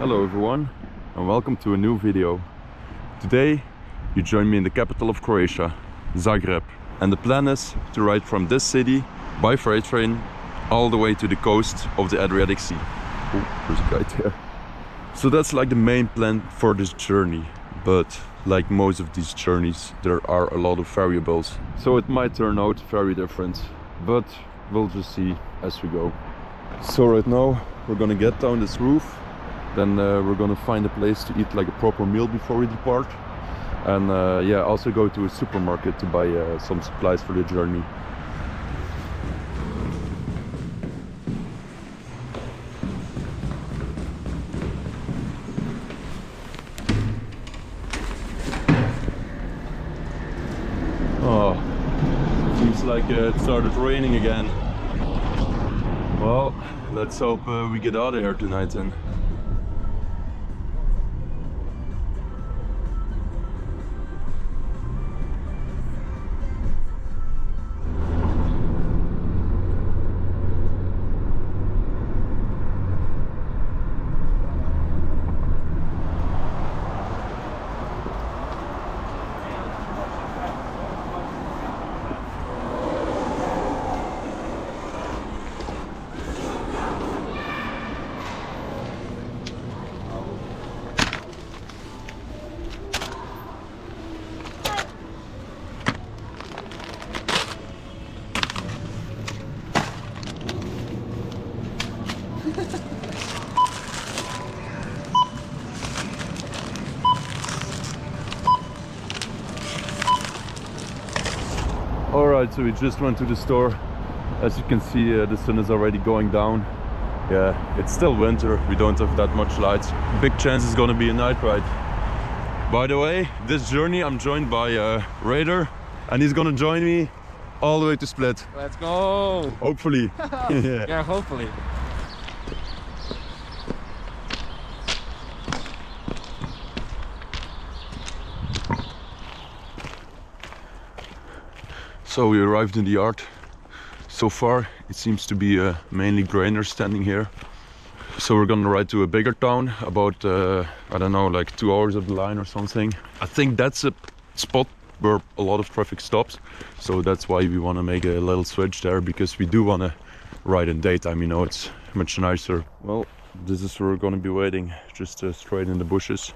Hello everyone and welcome to a new video. Today you join me in the capital of Croatia, Zagreb, and the plan is to ride from this city by freight train all the way to the coast of the Adriatic Sea. Oh, there's a guy there. So that's like the main plan for this journey, but like most of these journeys there are a lot of variables, so it might turn out very different, but we'll just see as we go. So right now we're gonna get down this roof, then we're gonna find a place to eat like a proper meal before we depart, and yeah, also go to a supermarket to buy some supplies for the journey. Oh, seems like it started raining again. Well, let's hope we get out of here tonight then. Alright, so we just went to the store. As you can see, the sun is already going down. Yeah, it's still winter, we don't have that much light. Big chance it's gonna be a night ride. By the way, this journey I'm joined by Raider, and he's gonna join me all the way to Split. Let's go! Hopefully. Yeah, hopefully. So we arrived in the yard. So far it seems to be mainly grainers standing here. So we're gonna ride to a bigger town, about I don't know, like 2 hours of the line or something. I think that's a spot where a lot of traffic stops, so that's why we want to make a little switch there, because we do want to ride in daytime, you know, it's much nicer. Well, this is where we're gonna be waiting, just straight in the bushes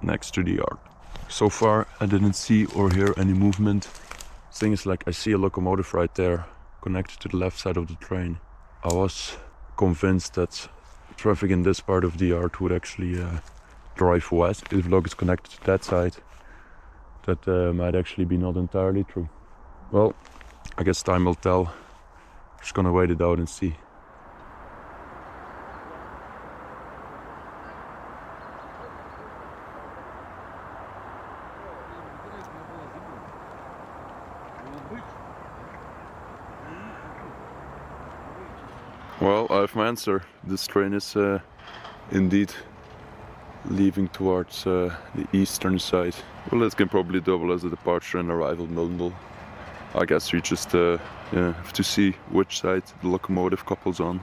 next to the yard. So far I didn't see or hear any movement. Thing is, like, I see a locomotive right there connected to the left side of the train. I was convinced that traffic in this part of the yard would actually drive west. If the log is connected to that side, that might actually be not entirely true. Well, I guess time will tell. Just gonna wait it out and see. Well, I have my answer. This train is indeed leaving towards the eastern side. Well, it can probably double as a departure and arrival bundle. I guess we just yeah, have to see which side the locomotive couples on.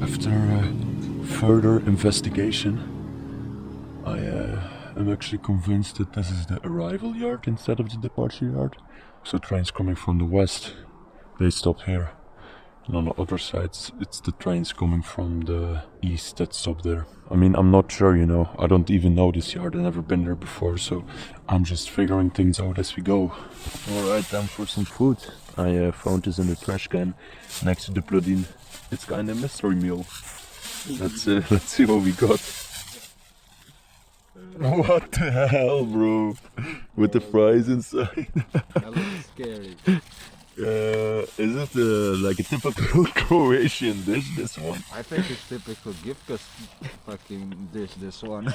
After further investigation, I am actually convinced that this is the arrival yard instead of the departure yard. So trains coming from the west, they stop here. And on the other side, it's the trains coming from the east that stop there. I mean, I'm not sure, you know, I don't even know this yard, I've never been there before, so I'm just figuring things out as we go. Alright, time for some food. I found this in the trash can next to the plug-in. It's kind of a mystery meal. Let's see what we got. What the hell, bro? With the fries inside. That looks scary. Is it like a typical Croatian dish, this one? I think it's typical Gifka's fucking dish, this one.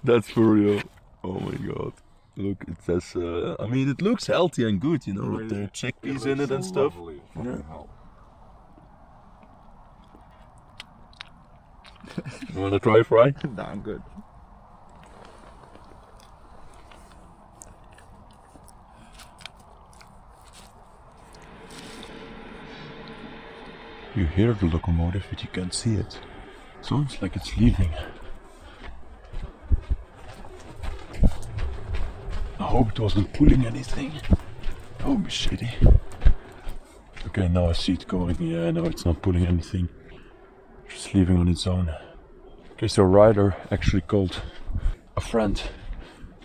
That's for real. Oh my god. Look, it says, I mean, it looks healthy and good, you know, with the chickpeas in it and stuff. Yeah. You wanna try fry? No, I'm good. You hear the locomotive, but you can't see it. Sounds like it's leaving. I hope it wasn't pulling anything. That would be shitty. Okay, now I see it going. Yeah, no, it's not pulling anything. Just leaving on its own. Okay, so Ryder actually called a friend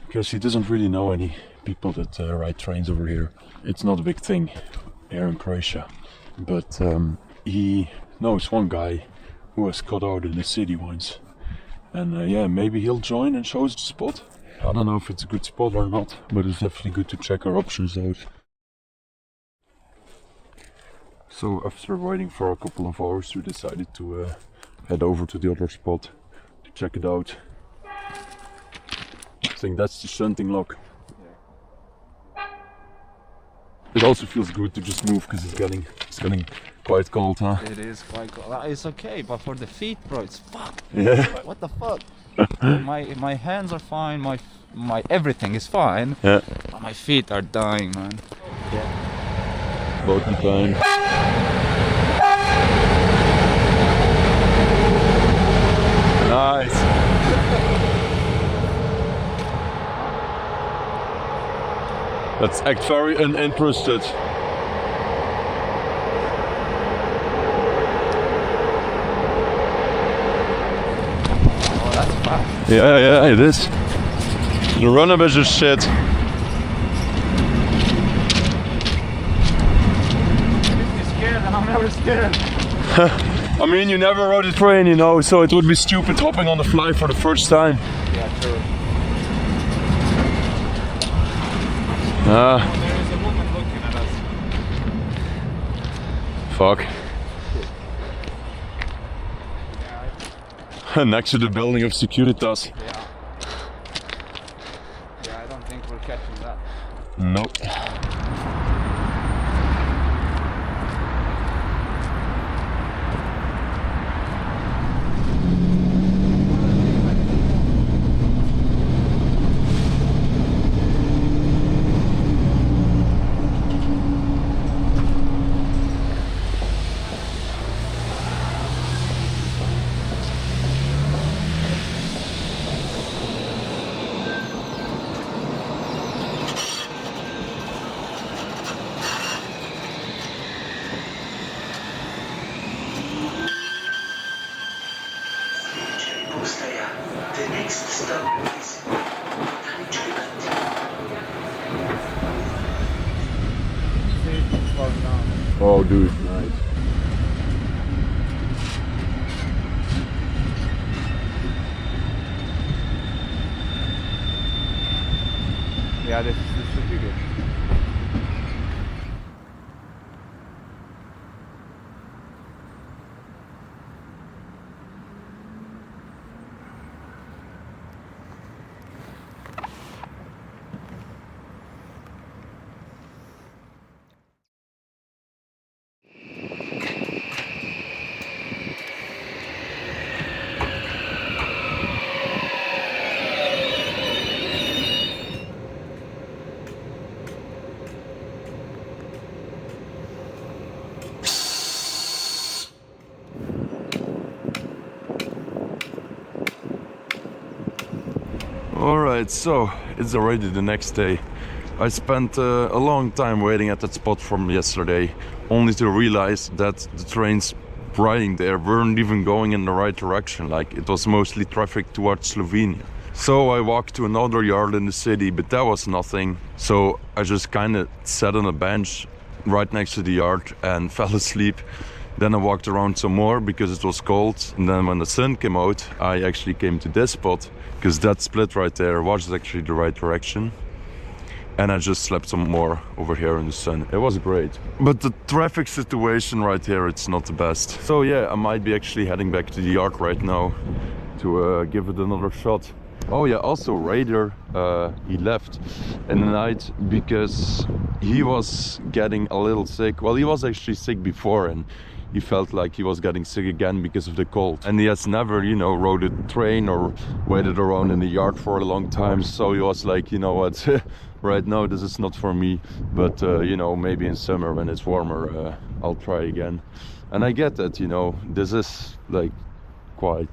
because he doesn't really know any people that ride trains over here. It's not a big thing here in Croatia, but he knows one guy who was caught out in the city once, and yeah, maybe he'll join and show us the spot. I don't know if it's a good spot or not, but it's definitely good to check our options out. So after waiting for a couple of hours, we decided to head over to the other spot to check it out. I think that's the shunting lock. It also feels good to just move because it's getting quite cold, huh? It is quite cold. It's okay, but for the feet, bro, it's fucked. Yeah. What the fuck? my hands are fine. My everything is fine. Yeah. But my feet are dying, man. Yeah. Both in time. Nice. Let's act very uninterested. Oh, that's fast. Yeah, it is. The run-up is just shit. If you're scared, then I'm never scared. I mean, you never rode a train, you know, so it would be stupid hopping on the fly for the first time. Yeah, true. There is a woman looking at us. Fuck. Yeah, Next to the building of Securitas. I don't think we're catching that. Nope. The next stop is Oh, dude, nice. Yeah, this should be good. Alright, so it's already the next day. I spent a long time waiting at that spot from yesterday, only to realize that the trains riding there weren't even going in the right direction, like it was mostly traffic towards Slovenia. So I walked to another yard in the city, but that was nothing. So I just kind of sat on a bench right next to the yard and fell asleep Then I walked around some more because it was cold. And then when the sun came out, I actually came to this spot because that split right there was actually the right direction. And I just slept some more over here in the sun. It was great. But the traffic situation right here, it's not the best. So yeah, I might be actually heading back to the yard right now to give it another shot. Oh yeah, also Raider, he left in the night because he was getting a little sick. Well, he was actually sick before and he felt like he was getting sick again because of the cold. And he has never, you know, rode a train or waited around in the yard for a long time. So he was like, you know what, right now this is not for me. But, you know, maybe in summer when it's warmer, I'll try again. And I get that, you know, this is like quite...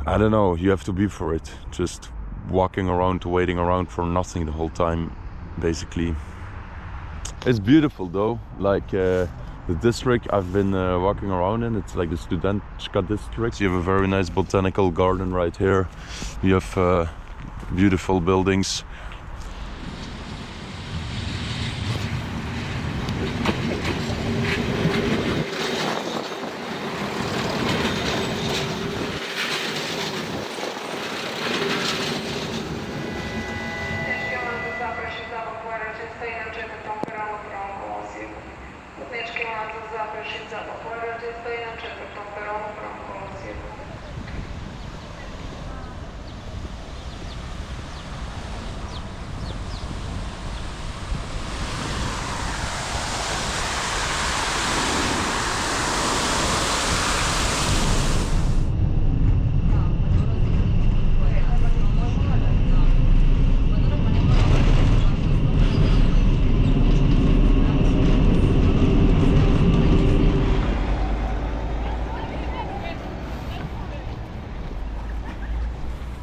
I don't know, you have to be for it. Just walking around, waiting around for nothing the whole time, basically. It's beautiful though, like the district I've been walking around in, it's like the Studentka district. You have a very nice botanical garden right here. You have beautiful buildings.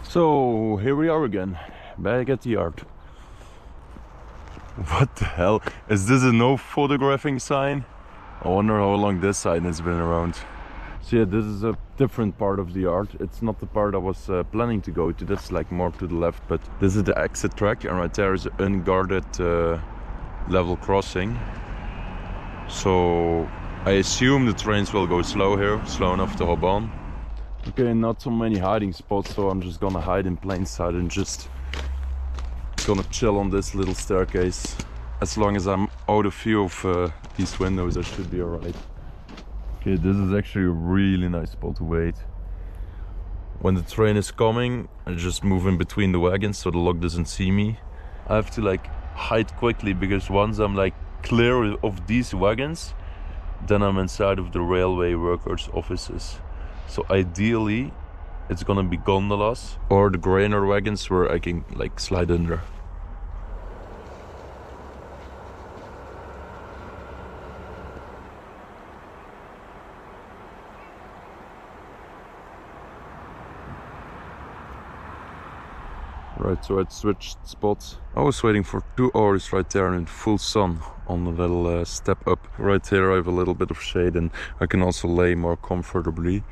So here we are again, back at the yard. What the hell? Is this a no photographing sign? I wonder how long this sign has been around. So yeah, this is a different part of the yard. It's not the part I was planning to go to. That's like more to the left, but this is the exit track and right there is an unguarded level crossing. So I assume the trains will go slow here, slow enough to hop on. Okay, not so many hiding spots, so I'm just gonna hide in plain sight and just gonna chill on this little staircase. As long as I'm out of view of these windows, I should be alright. Okay, this is actually a really nice spot to wait. When the train is coming, I just move in between the wagons so the log doesn't see me. I have to like hide quickly because once I'm like clear of these wagons, then I'm inside of the railway workers' offices. So ideally, it's gonna be gondolas or the grainer wagons where I can like slide under. Right, so I switched spots. I was waiting for 2 hours right there in full sun on the little step up. Right here I have a little bit of shade and I can also lay more comfortably.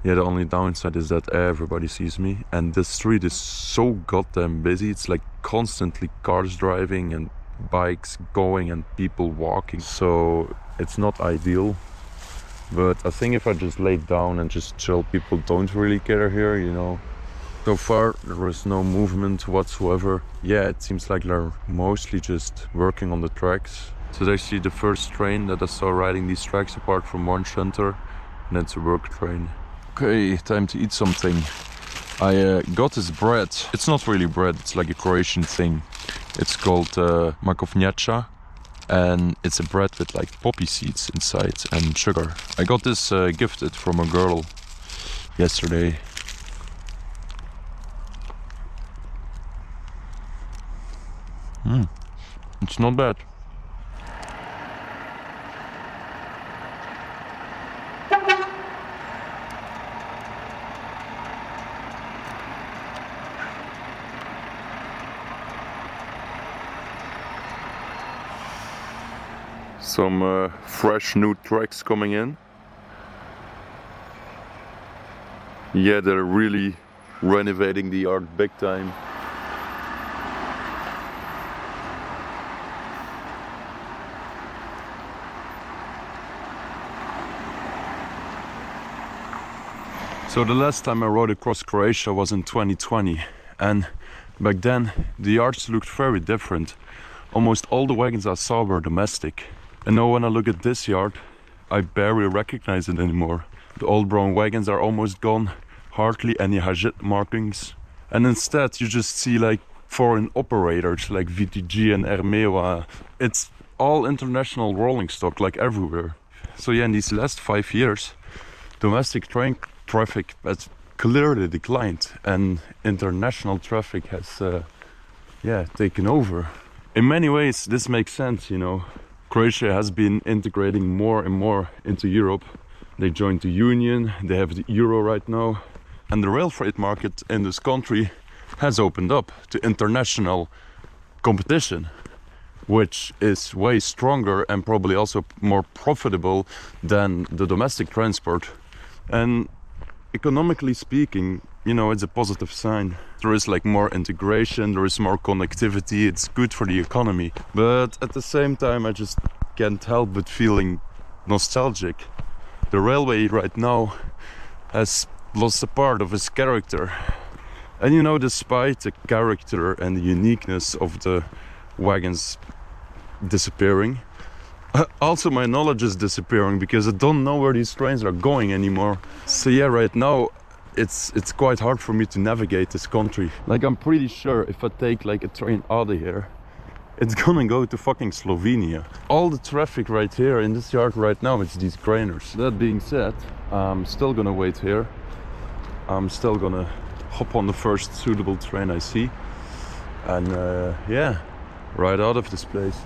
Yeah, the only downside is that everybody sees me and this street is so goddamn busy. It's like constantly cars driving and bikes going and people walking. So it's not ideal. But I think if I just lay down and just chill, people don't really care here, you know. So far there is no movement whatsoever. Yeah, it seems like they're mostly just working on the tracks. So it's actually the first train that I saw riding these tracks apart from one shunter, and it's a work train. Okay, time to eat something. I got this bread. It's not really bread, it's like a Croatian thing. It's called makovnjača, and it's a bread with like poppy seeds inside and sugar. I got this gifted from a girl yesterday. It's not bad. Some fresh new tracks coming in. Yeah, they're really renovating the yard big time. So the last time I rode across Croatia was in 2020, and back then the yards looked very different. Almost all the wagons I saw were domestic. And now when I look at this yard, I barely recognize it anymore. The old brown wagons are almost gone, hardly any Hajit markings. And instead you just see like foreign operators like VTG and Ermewa. It's all international rolling stock like everywhere. So yeah, in these last 5 years, domestic train traffic has clearly declined and international traffic has taken over. In many ways this makes sense, you know. Croatia has been integrating more and more into Europe. They joined the Union, they have the Euro right now, and the rail freight market in this country has opened up to international competition, which is way stronger and probably also more profitable than the domestic transport. And economically speaking, you know, it's a positive sign. There is like more integration, there is more connectivity, it's good for the economy. But at the same time, I just can't help but feeling nostalgic. The railway right now has lost a part of its character. And you know, despite the character and the uniqueness of the wagons disappearing, also my knowledge is disappearing because I don't know where these trains are going anymore. So yeah, right now it's quite hard for me to navigate this country. Like, I'm pretty sure if I take like a train out of here, it's gonna go to fucking Slovenia. All the traffic right here in this yard right now, it's these grainers. That being said, I'm still gonna wait here. I'm still gonna hop on the first suitable train I see and yeah, ride out of this place.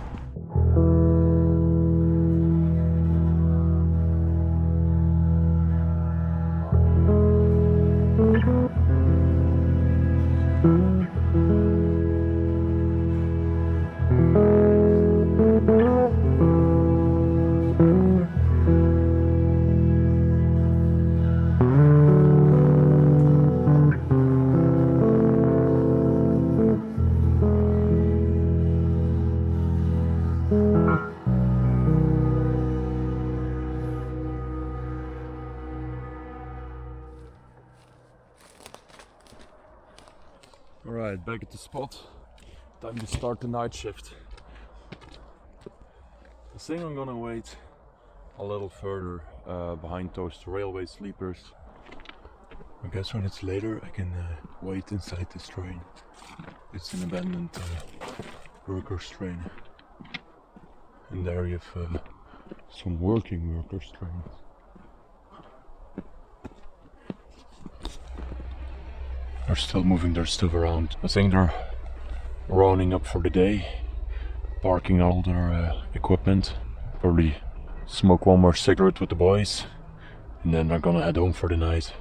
Alright, back at the spot. Time to start the night shift. I think I'm gonna wait a little further behind those railway sleepers. I guess when it's later I can wait inside this train. It's an abandoned workers' train. And there you have some working workers' trains. They're still moving their stuff around. I think they're rounding up for the day, parking all their equipment, probably smoke one more cigarette with the boys, and then they're gonna head home for the night.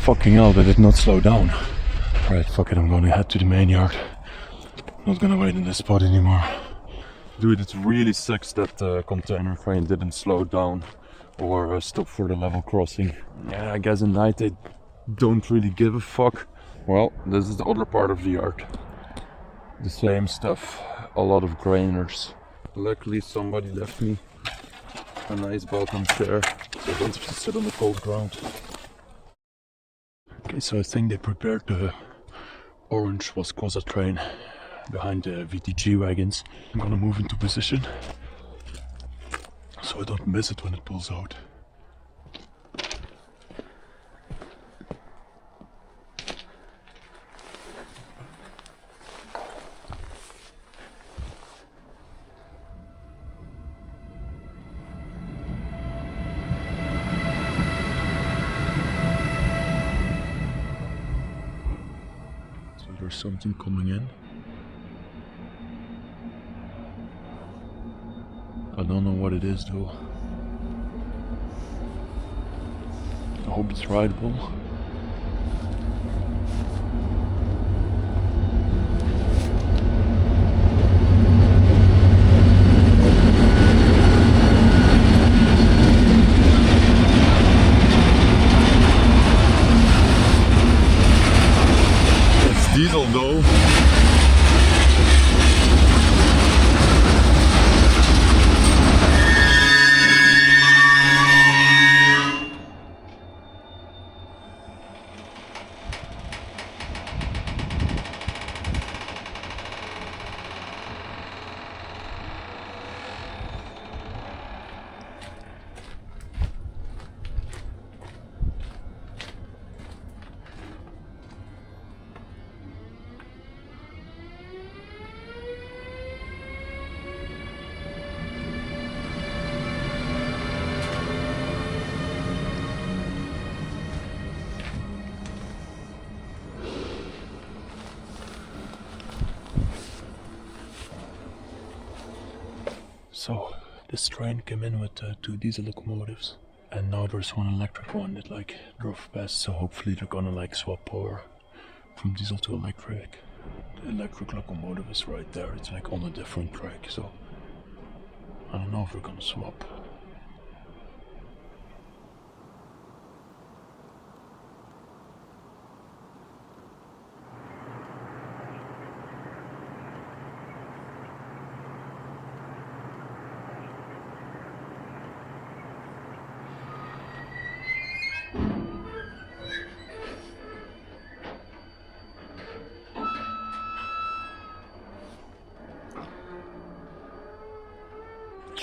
Fucking hell, they did not slow down. Right, fuck it, I'm gonna head to the main yard. I'm not gonna wait in this spot anymore. Dude, it really sucks that the container train didn't slow down or stop for the level crossing. Yeah, I guess at night they don't really give a fuck. Well, this is the other part of the yard. The same stuff, a lot of grainers. Luckily somebody left me a nice balcony chair, so I don't have to sit on the cold ground. Okay, so I think they prepared the orange Waskoza train behind the VTG wagons. I'm gonna move into position so I don't miss it when it pulls out. There's something coming in. don't know what it is though. I hope it's rideable. It's diesel though. So this train came in with 2 diesel locomotives, and now there's one electric one that like drove past, so hopefully they're gonna like swap power from diesel to electric. The electric locomotive is right there, it's like on a different track, so I don't know if we're gonna swap.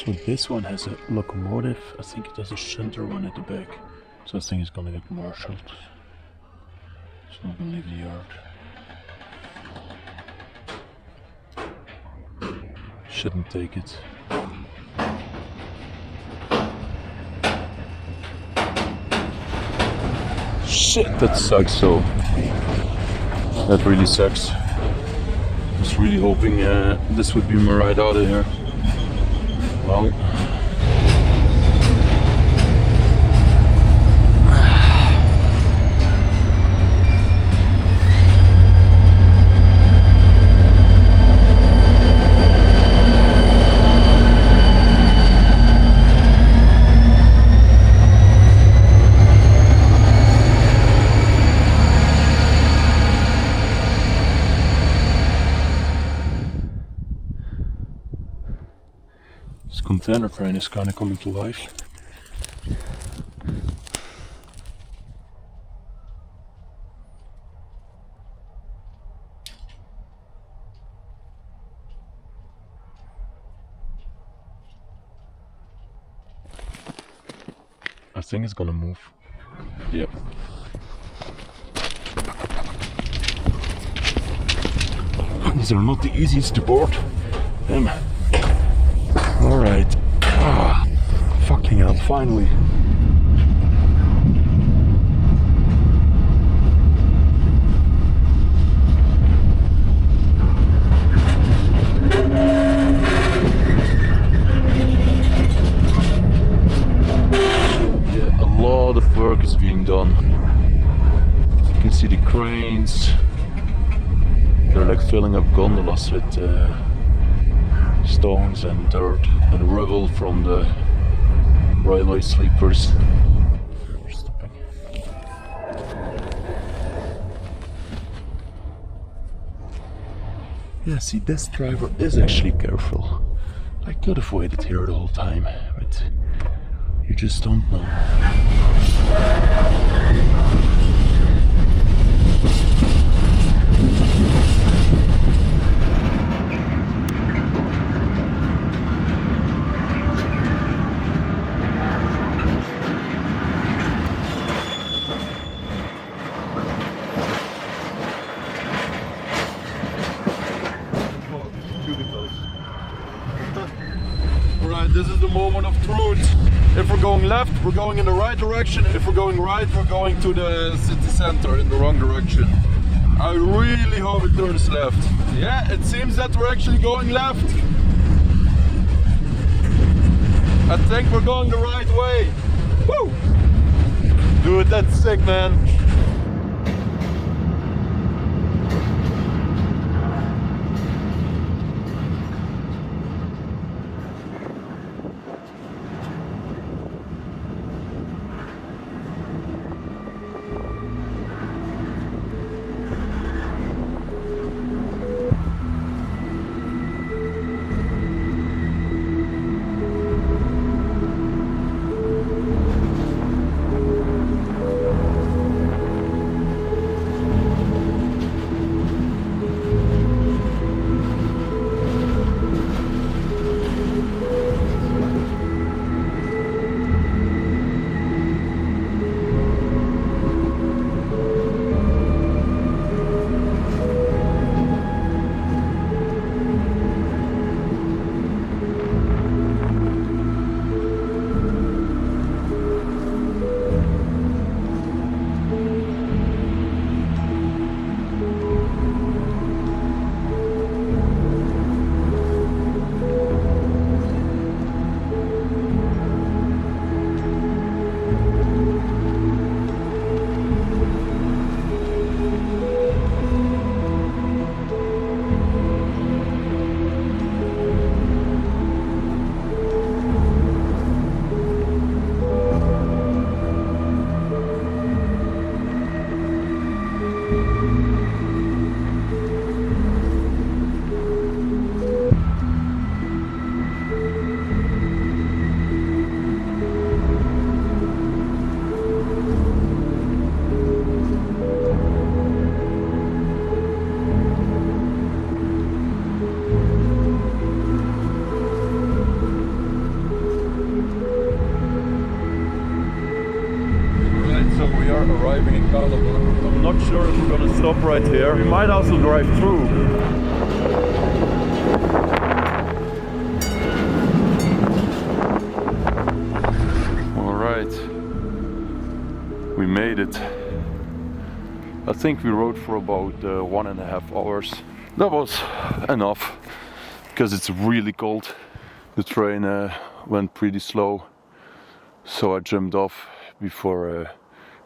So this one has a locomotive, I think it has a shunter one at the back. So I think it's gonna get marshaled. It's not gonna leave the yard. Shouldn't take it. Shit, that sucks so. That really sucks. I was really hoping this would be my ride out of here. Well, this container train is kind of coming to life. I think it's gonna move. Yep. These are not the easiest to board. Damn. Alright. Ah, fucking hell, finally. Yeah, a lot of work is being done. You can see the cranes. They're like filling up gondolas with stones and dirt and rubble from the railway sleepers. We're stopping. Yeah, see, this driver is actually careful. I could have waited here the whole time, but you just don't know. This is the moment of truth. If we're going left, we're going in the right direction. If we're going right, we're going to the city center in the wrong direction. I really hope it turns left. Yeah, it seems that we're actually going left. I think we're going the right way. Woo! Dude, that's sick, man. Arriving in Karlovac. I'm not sure if we're gonna stop right here. We might also drive through. Alright. We made it. I think we rode for about 1.5 hours. That was enough because it's really cold. The train went pretty slow, so I jumped off before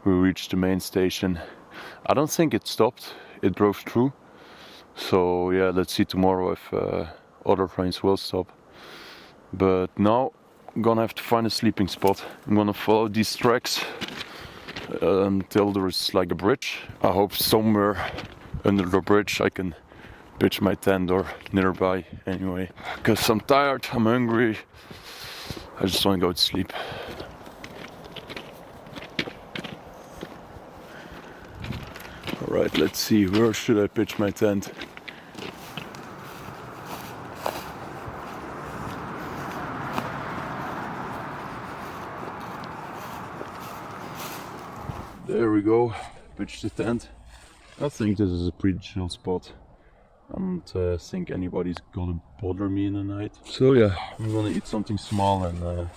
we reached the main station. I don't think it stopped, it drove through. So yeah, let's see tomorrow if other trains will stop. But now I'm gonna have to find a sleeping spot. I'm gonna follow these tracks until there is like a bridge. I hope somewhere under the bridge I can pitch my tent or nearby anyway. Because I'm tired, I'm hungry, I just want to go to sleep. Alright, let's see, where should I pitch my tent? There we go, pitch the tent. I think this is a pretty chill spot. I don't think anybody's gonna bother me in the night. So yeah, I'm gonna eat something small and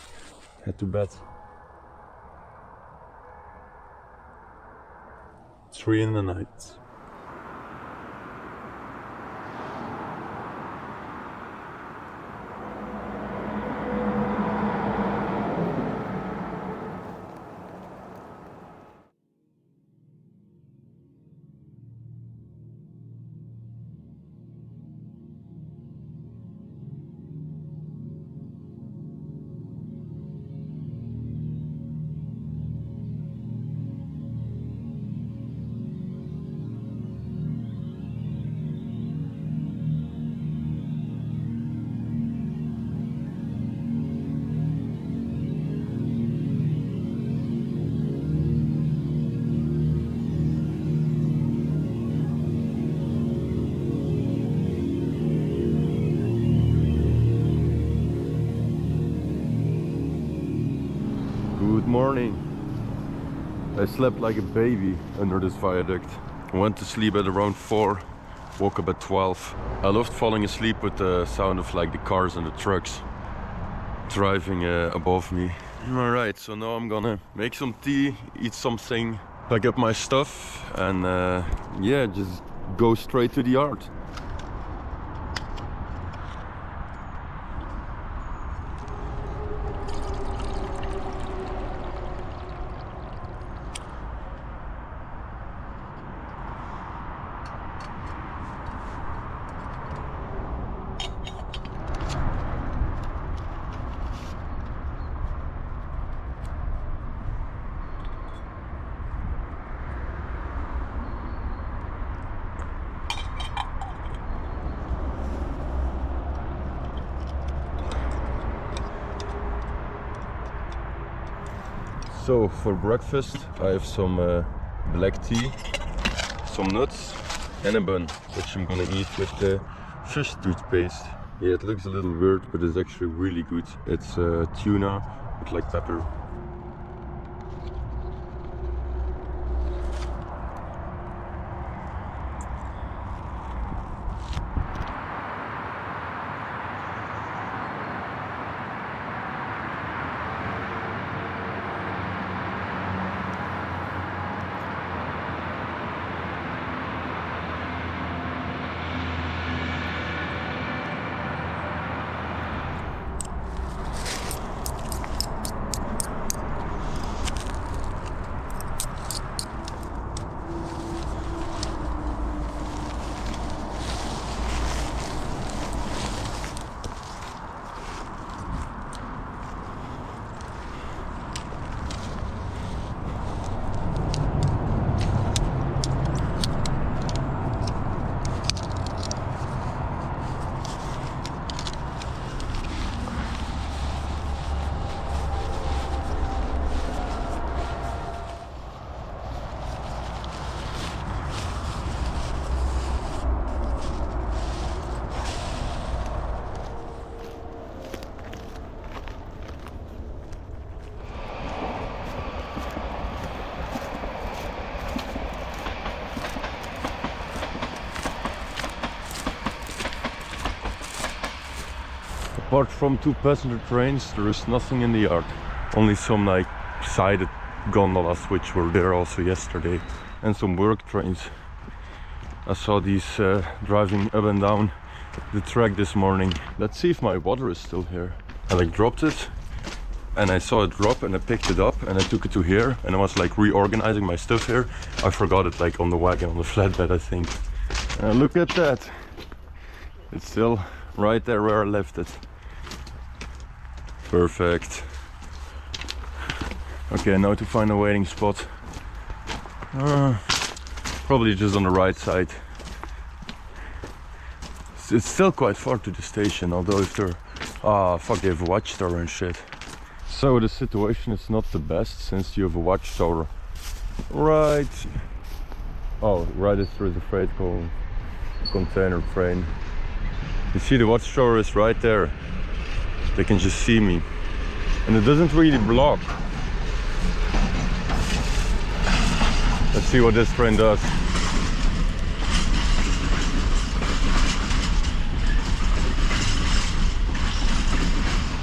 head to bed. 3 in the night. Good morning. I slept like a baby under this viaduct. I went to sleep at around 4, woke up at 12. I loved falling asleep with the sound of like the cars and the trucks driving above me. Alright, so now I'm gonna make some tea, eat something, pack up my stuff and yeah, just go straight to the yard. So for breakfast I have some black tea, some nuts and a bun, which I'm gonna eat with the fish toothpaste. Yeah, it looks a little weird, but it's actually really good. It's tuna with like pepper. Apart from 2 passenger trains, there is nothing in the yard. Only some like sided gondolas, which were there also yesterday, and some work trains. I saw these driving up and down the track this morning. Let's see if my water is still here. I like dropped it and I saw it drop and I picked it up and I took it to here and I was like reorganizing my stuff here. I forgot it like on the wagon, on the flatbed, I think. Look at that. It's still right there where I left it. Perfect. Okay, now to find a waiting spot. Probably just on the right side. It's still quite far to the station, although if they're... Ah, fuck, they have a watchtower and shit. So the situation is not the best, since you have a watchtower right... Oh, right as through the freight container train. You see the watchtower is right there. They can just see me. And it doesn't really block. Let's see what this train does.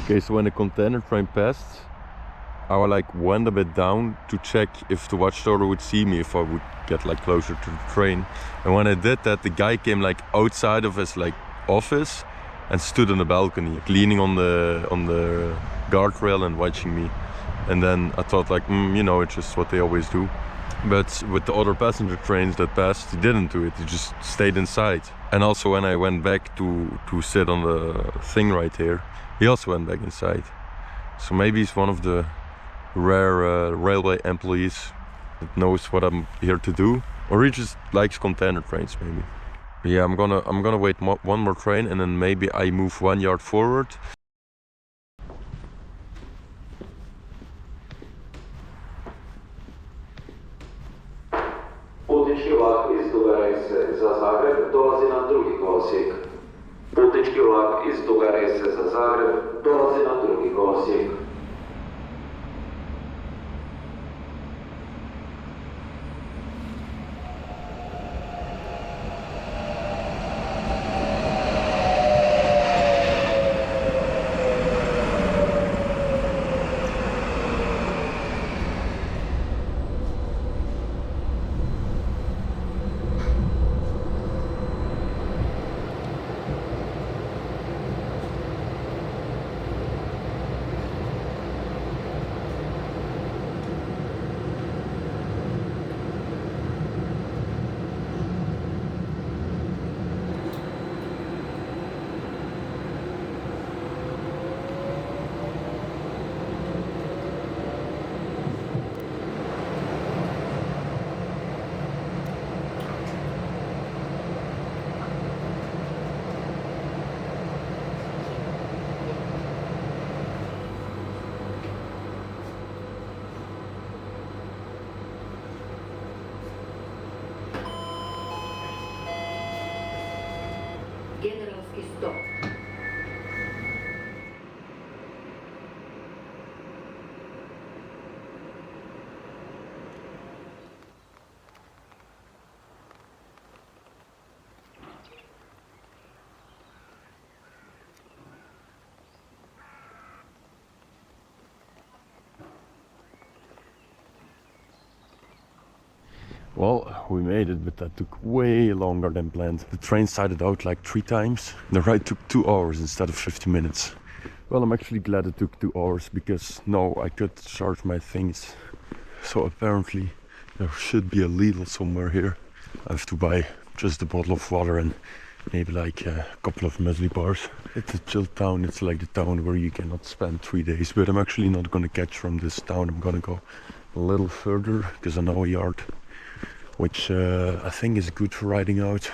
Okay, so when the container train passed, I like went a bit down to check if the watchtower would see me if I would get like closer to the train. And when I did that, the guy came like outside of his like office and stood on the balcony, like, leaning on the guardrail and watching me. And then I thought like, you know, it's just what they always do. But with the other passenger trains that passed, he didn't do it, he just stayed inside. And also when I went back to sit on the thing right here, he also went back inside. So maybe he's one of the rare railway employees that knows what I'm here to do, or he just likes container trains maybe. But yeah, I'm gonna wait one more train and then maybe I move 1 yard forward. Putnički vlak iz Duga Rese za Zagreb dolazi na drugi kolosijek. Putnički vlak iz Duga Rese za Zagreb dolazi na drugi kolosijek. Generalski Stol. Well, we made it, but that took way longer than planned. The train started out like 3 times. The ride took 2 hours instead of 50 minutes. Well, I'm actually glad it took 2 hours because now I could charge my things. So apparently there should be a Lidl somewhere here. I have to buy just a bottle of water and maybe like a couple of muesli bars. It's a chill town. It's like the town where you cannot spend 3 days. But I'm actually not gonna catch from this town. I'm gonna go a little further because I know a yard which I think is good for riding out.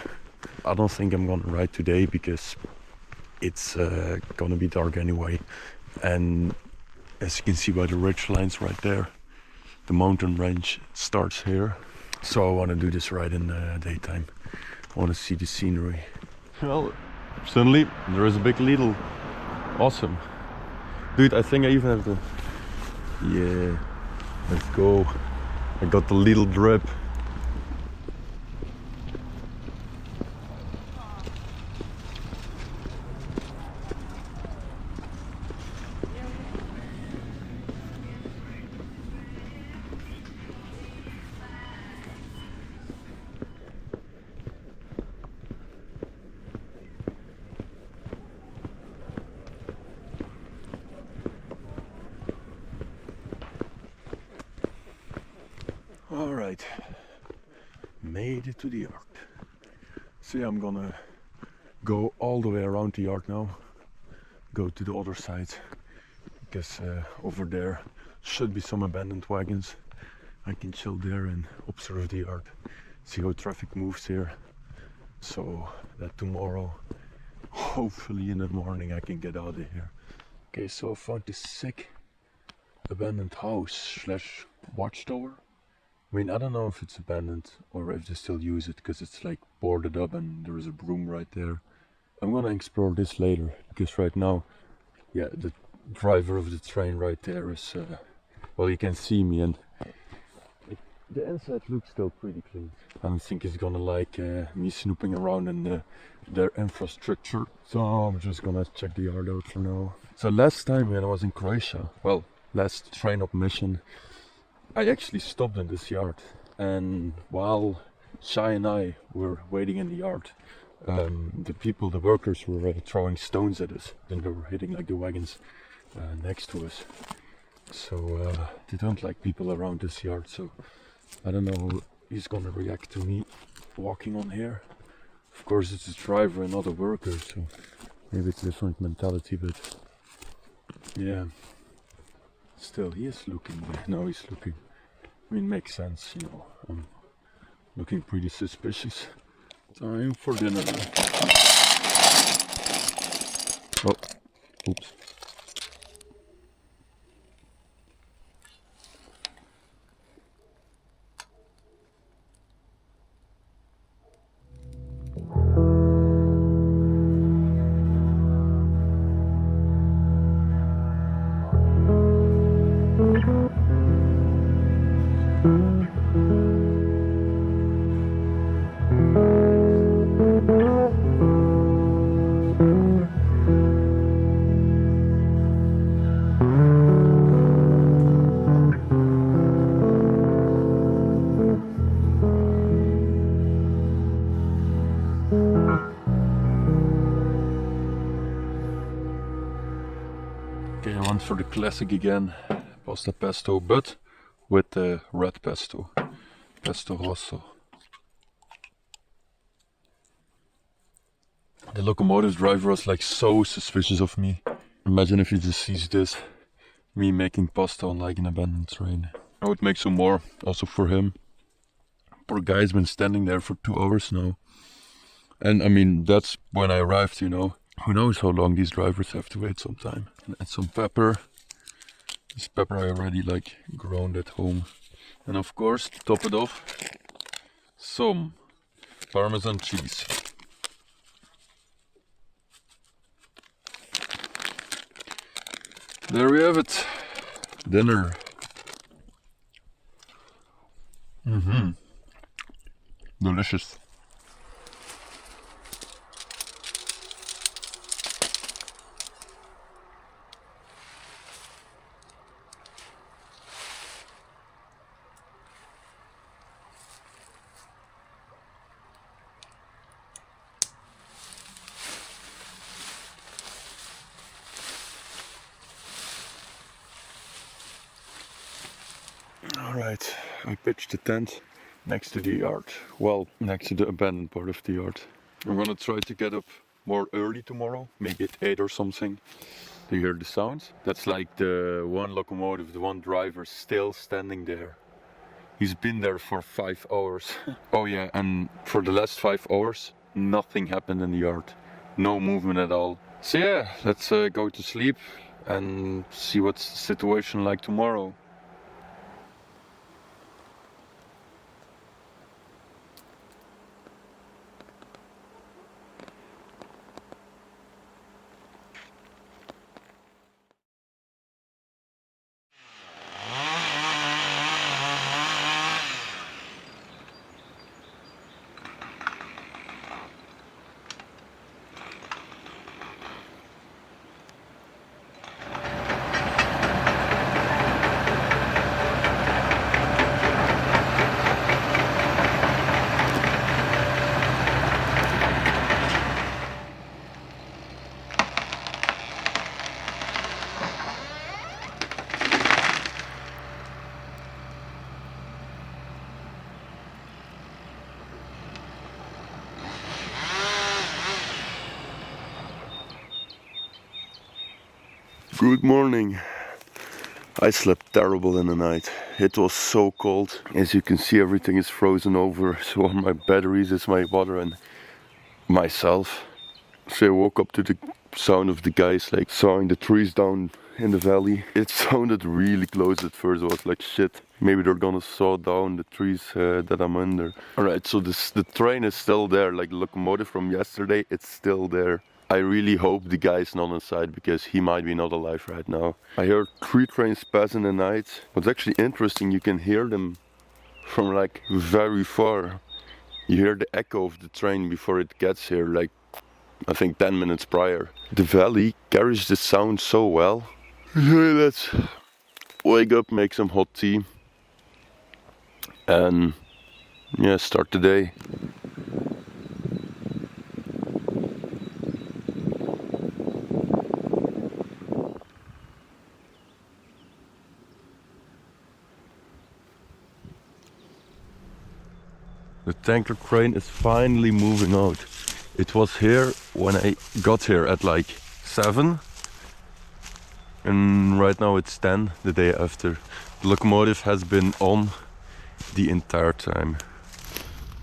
I don't think I'm gonna ride today because it's gonna be dark anyway. And as you can see by the ridge lines right there, the mountain range starts here. So I want to do this ride in daytime. I want to see the scenery. Well, suddenly there is a big Lidl. Awesome. Dude, I think I even have the... Yeah, let's go. I got the Lidl drip. Alright, made it to the yard. So yeah, I'm gonna go all the way around the yard now. Go to the other side, because over there should be some abandoned wagons. I can chill there and observe the yard, see how traffic moves here. So that tomorrow, hopefully in the morning, I can get out of here. Okay, so I found this sick abandoned house slash watchtower. I mean, I don't know if it's abandoned or if they still use it because it's like boarded up and there is a broom right there. I'm gonna explore this later because right now, yeah, the driver of the train right there is, well, you can see me and the inside looks still pretty clean. I don't think he's gonna like me snooping around in their infrastructure. So I'm just gonna check the yard out for now. So last time when I was in Croatia, well, last train up mission, I actually stopped in this yard, and while Shai and I were waiting in the yard, the workers were throwing stones at us, and they were hitting like the wagons next to us. So they don't like people around this yard, so I don't know how he's gonna react to me walking on here. Of course it's a driver and not a worker, so maybe it's a different mentality, but yeah. Still, he is looking there. No, he's looking. I mean, makes sense, you know. I'm looking pretty suspicious. Time for dinner. Oh, oops. Okay, I went for the classic again, pasta pesto, but with the red pesto, pesto rosso. The locomotive driver was like so suspicious of me. Imagine if he just sees this, me making pasta on like an abandoned train. I would make some more, also for him. Poor guy's been standing there for 2 hours now. And I mean, that's when I arrived, you know. Who knows how long these drivers have to wait some time. And add some pepper. This pepper I already like ground at home. And of course, to top it off, some Parmesan cheese. There we have it. Dinner. Delicious. Alright, I pitched the tent next to the yard. Well, next to the abandoned part of the yard. I'm gonna try to get up more early tomorrow, maybe at 8 or something, to hear the sounds. That's like the one locomotive, the one driver still standing there. He's been there for 5 hours. Oh yeah, and for the last 5 hours, nothing happened in the yard. No movement at all. So yeah, let's go to sleep and see what's the situation like tomorrow. Good morning. I slept terrible in the night. It was so cold. As you can see, everything is frozen over. So on my batteries is my water and myself. So I woke up to the sound of the guys like sawing the trees down in the valley. It sounded really close at first. I was like, shit, maybe they're gonna saw down the trees that I'm under. Alright, so the train is still there, like the locomotive from yesterday, it's still there. I really hope the guy's not inside because he might be not alive right now. I heard 3 trains pass in the night. What's actually interesting, you can hear them from like very far. You hear the echo of the train before it gets here, like I think 10 minutes prior. The valley carries the sound so well. Let's wake up, make some hot tea and yeah, start the day. The tanker crane is finally moving out. It was here when I got here at like 7 and right now it's 10 the day after. The locomotive has been on the entire time.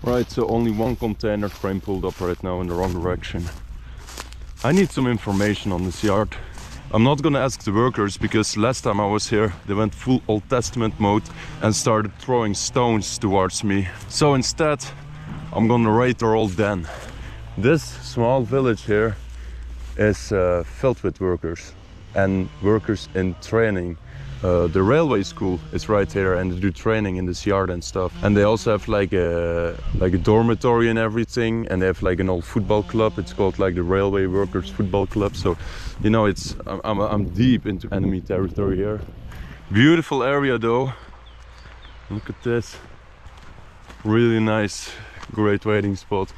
Right, so only one container crane pulled up right now in the wrong direction. I need some information on this yard. I'm not gonna ask the workers because last time I was here they went full Old Testament mode and started throwing stones towards me. So instead I'm gonna raid their old den. This small village here is filled with workers and workers in training. The railway school is right here and they do training in this yard and stuff. And they also have like a dormitory and everything, and they have like an old football club. It's called like the Railway Workers Football Club. So you know, I'm deep into enemy territory here. Beautiful area though. Look at this. Really nice, great waiting spot.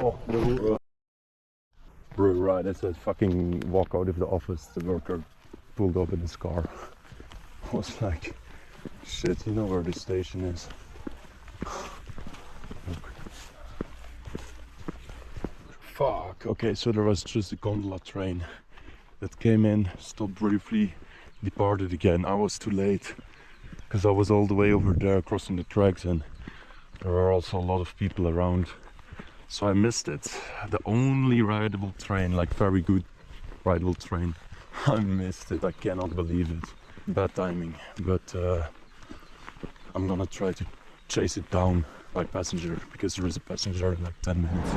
Bro, right, as I fucking walk out of the office, the worker pulled up in his car. I was like, shit, you know where the station is. Look. Fuck, okay, so there was just a gondola train that came in, stopped briefly, departed again. I was too late, because I was all the way over there crossing the tracks, and there were also a lot of people around. So I missed it. The only rideable train, like very good rideable train. I missed it. I cannot believe it. Bad timing. But I'm gonna try to chase it down by passenger, because there is a passenger in like 10 minutes.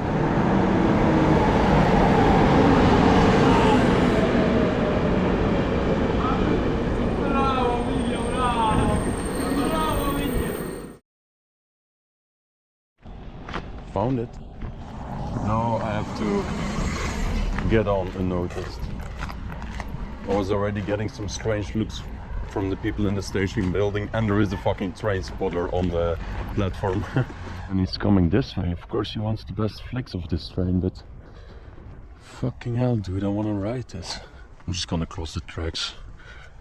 Found it. Now I have to get on unnoticed. I was already getting some strange looks from the people in the station building, and there is a fucking train spotter on the platform. And he's coming this way. Of course he wants the best flicks of this train, but fucking hell, dude, I want to ride this. I'm just gonna cross the tracks,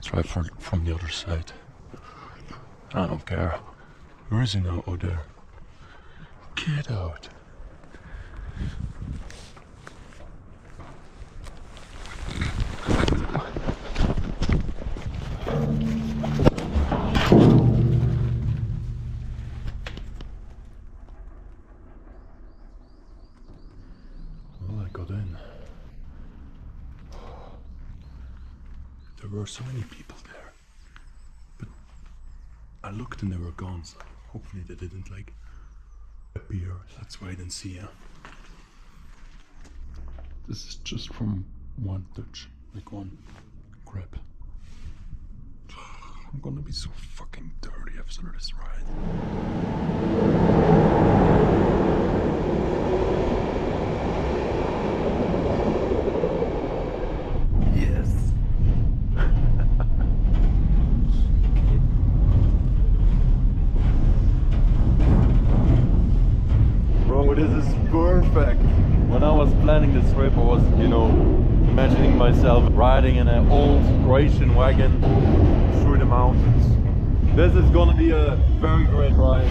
try from the other side. I don't care. Where is he now? Oh, there. Get out. Well, I got in. There were so many people there, but I looked and they were gone, so hopefully they didn't like appear. Let's wait and see. This is just from one touch, like one grab. I'm gonna be so fucking dirty after this ride. Yes. Bro, this is perfect. When I was planning this trip, I was, you know, imagining myself riding in an old Croatian wagon through the mountains. This is gonna be a very great ride.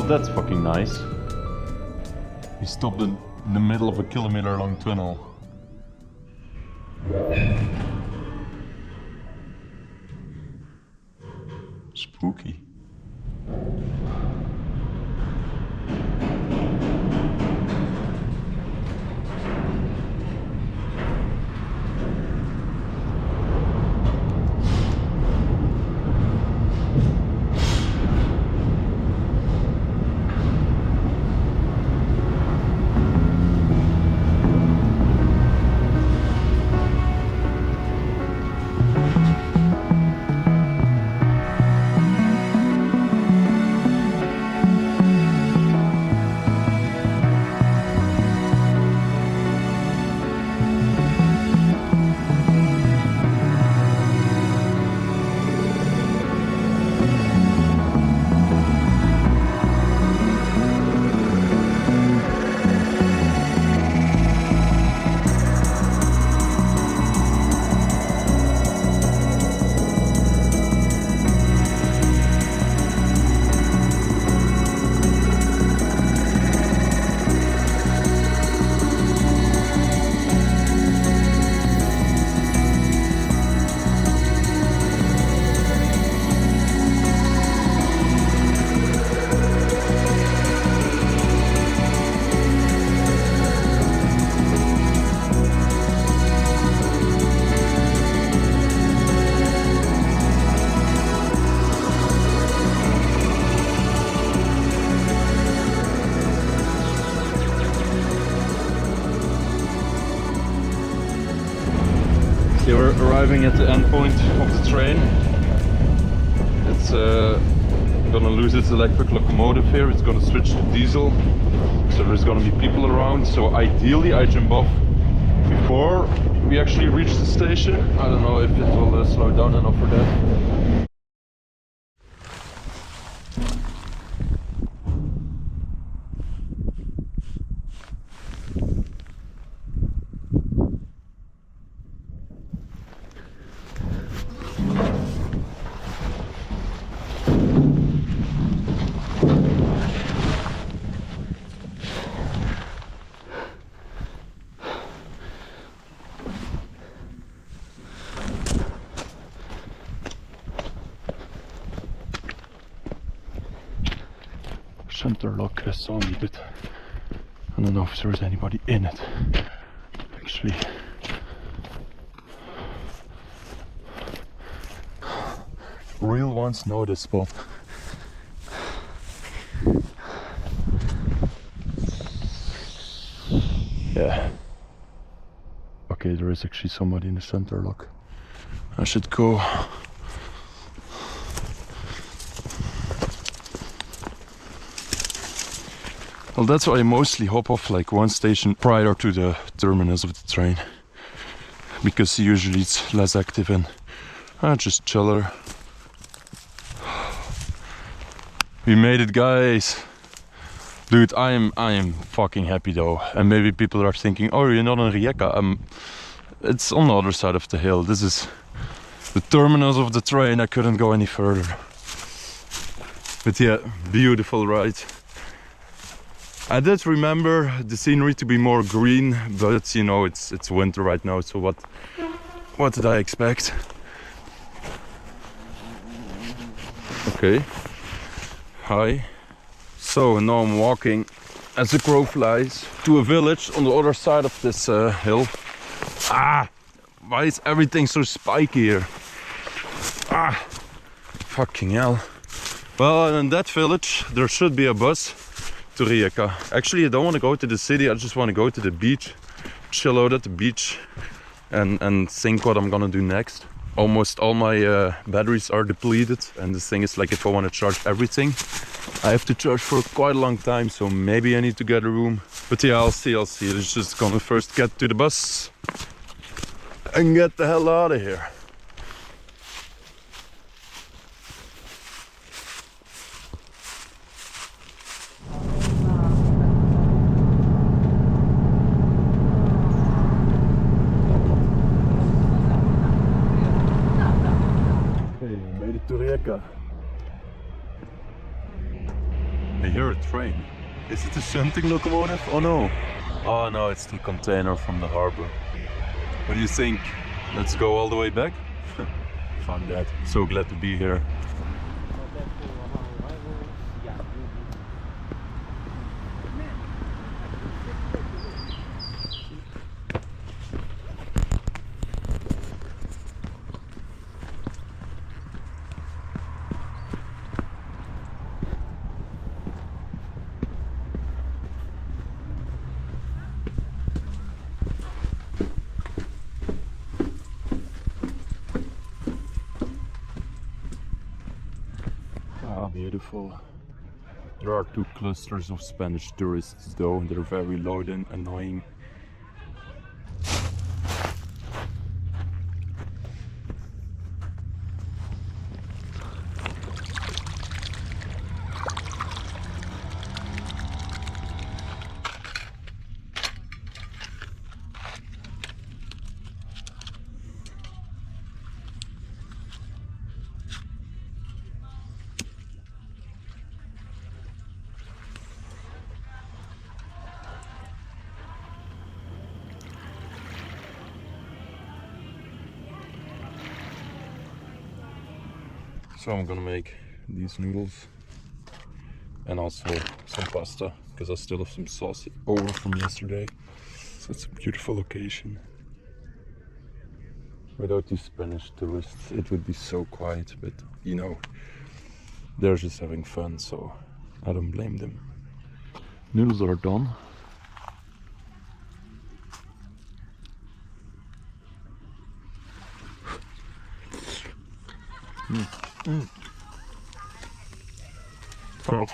Well, that's fucking nice. We stopped in the middle of a kilometer-long tunnel. Spooky. Okay, we're arriving at the end point of the train. It's gonna lose its electric locomotive here. It's gonna switch to diesel. So there's gonna be people around. So ideally I jump off before we actually reach the station. I don't know if it will slow down enough for that. Center lock is so needed. I don't know if there's anybody in it. Actually, real ones know this spot. Yeah. Okay, there is actually somebody in the center lock. I should go. Well, that's why I mostly hop off like one station prior to the terminus of the train, because usually it's less active and just chiller. We made it, guys! Dude, I am fucking happy though. And maybe people are thinking, oh, you're not in Rijeka. It's on the other side of the hill. This is the terminus of the train. I couldn't go any further. But yeah, beautiful ride. I did remember the scenery to be more green, but you know, it's winter right now, so what did I expect? Okay. Hi. So now I'm walking as the crow flies to a village on the other side of this hill. Ah! Why is everything so spiky here? Ah! Fucking hell. Well, in that village there should be a bus to Rijeka. Actually, I don't want to go to the city, I just want to go to the beach, chill out at the beach and think what I'm gonna do next. Almost all my batteries are depleted, and the thing is, like, if I want to charge everything, I have to charge for quite a long time, so maybe I need to get a room. But yeah, I'll see. It's just gonna first get to the bus and get the hell out of here. To Rijeka. A hear a train. Is it a shunting locomotive? Oh no. Oh no, it's the container from the harbor. What do you think? Let's go all the way back? Fuck that. So glad to be here. Beautiful. There are two clusters of Spanish tourists though, they're very loud and annoying. So I'm gonna make these noodles and also some pasta because I still have some sauce over from yesterday. So it's a beautiful location. Without these Spanish tourists it would be so quiet, but you know, they're just having fun, so I don't blame them. Noodles are done. Oh.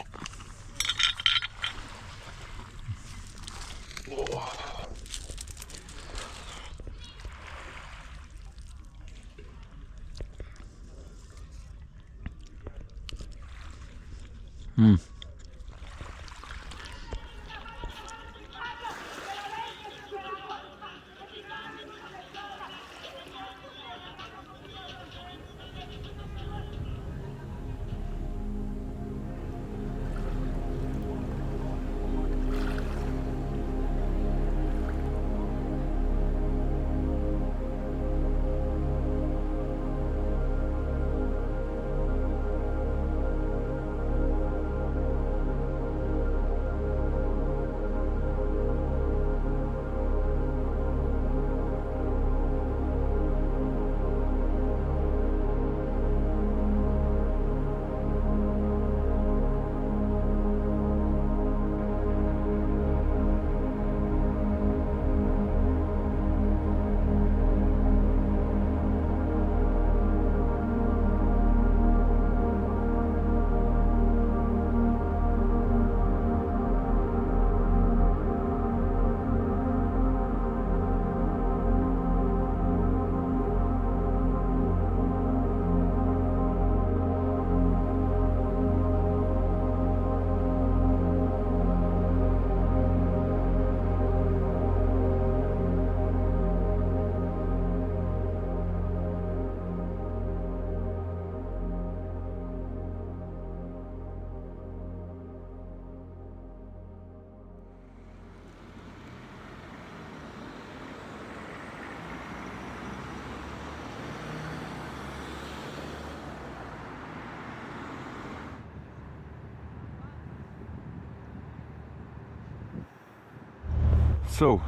So,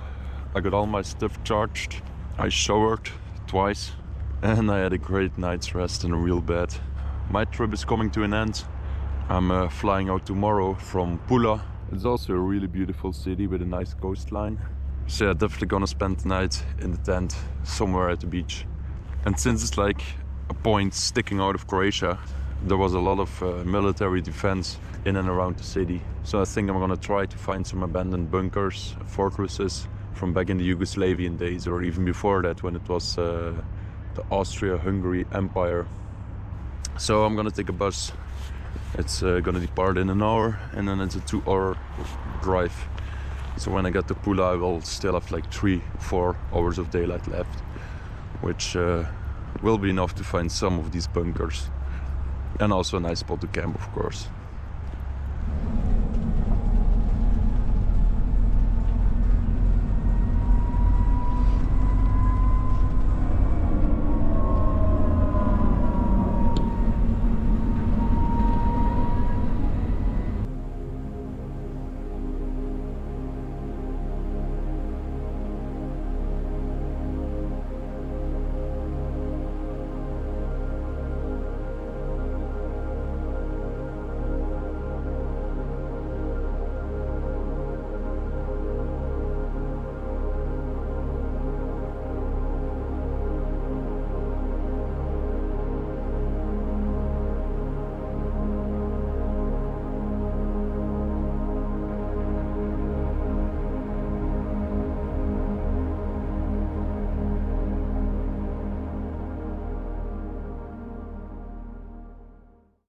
I got all my stuff charged, I showered twice, and I had a great night's rest in a real bed. My trip is coming to an end. I'm flying out tomorrow from Pula. It's also a really beautiful city with a nice coastline. So yeah, definitely gonna spend the night in the tent somewhere at the beach. And since it's like a point sticking out of Croatia, there was a lot of military defense in and around the city. So I think I'm gonna try to find some abandoned bunkers, fortresses from back in the Yugoslavian days, or even before that when it was the Austria-Hungary Empire. So I'm gonna take a bus. It's gonna depart in an hour, and then it's a 2-hour drive. So when I get to Pula I will still have like 3-4 hours of daylight left, which will be enough to find some of these bunkers. And also a nice spot to camp, of course.